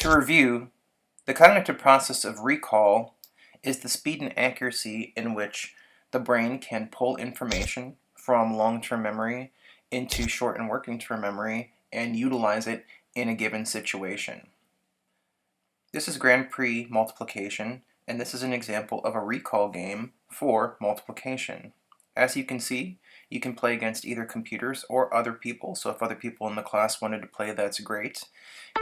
To review, the cognitive process of recall is the speed and accuracy in which the brain can pull information from long-term memory into short and working-term memory and utilize it in a given situation. This is Grand Prix multiplication, and this is an example of a recall game for multiplication. As you can see, you can play against either computers or other people, so if other people in the class wanted to play, that's great.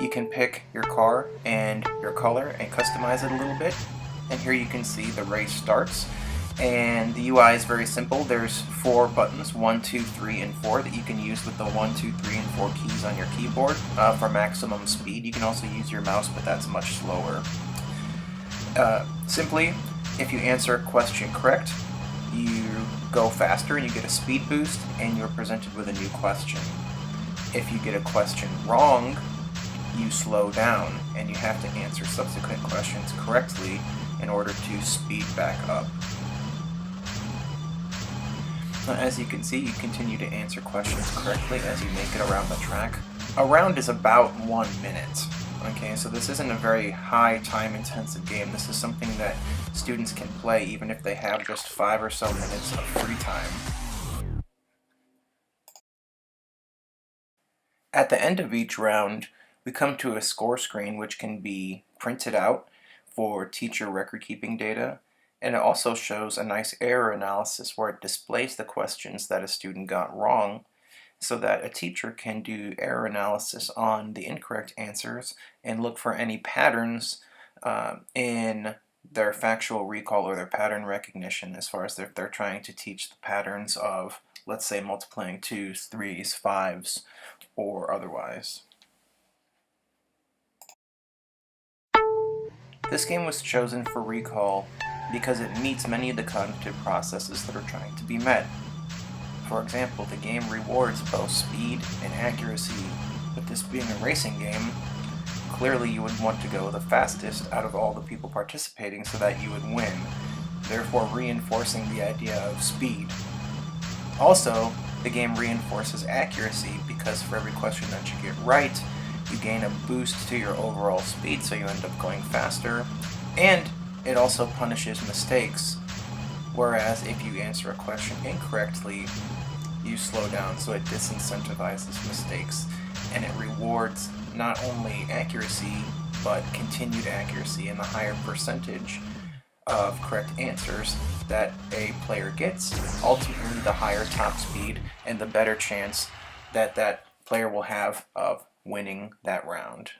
You can pick your car and your color and customize it a little bit, and here you can see the race starts, and the UI is very simple. There's 4 buttons, 1, 2, 3, and 4, that you can use with the 1, 2, 3, and 4 keys on your keyboard for maximum speed. You can also use your mouse, but that's much slower. Simply, if you answer a question correct, you go faster and you get a speed boost, and you're presented with a new question. If you get a question wrong, you slow down and you have to answer subsequent questions correctly in order to speed back up. As you can see, you continue to answer questions correctly as you make it around the track. A round is about 1 minute. Okay, so this isn't a very high time intensive game. This is something that students can play even if they have just 5 or so minutes of free time. At the end of each round, we come to a score screen which can be printed out for teacher record keeping data, and it also shows a nice error analysis where it displays the questions that a student got wrong, so that a teacher can do error analysis on the incorrect answers and look for any patterns in their factual recall or their pattern recognition, as far as if they're trying to teach the patterns of, let's say, multiplying 2s, 3s, 5s, or otherwise. This game was chosen for recall because it meets many of the cognitive processes that are trying to be met. For example, the game rewards both speed and accuracy. With this being a racing game, clearly you would want to go the fastest out of all the people participating so that you would win, therefore reinforcing the idea of speed. Also, the game reinforces accuracy because for every question that you get right, you gain a boost to your overall speed, so you end up going faster, and it also punishes mistakes, whereas if you answer a question incorrectly, you slow down, so it disincentivizes mistakes, and it rewards not only accuracy, but continued accuracy and the higher percentage of correct answers that a player gets. Ultimately, the higher top speed and the better chance that that player will have of winning that round.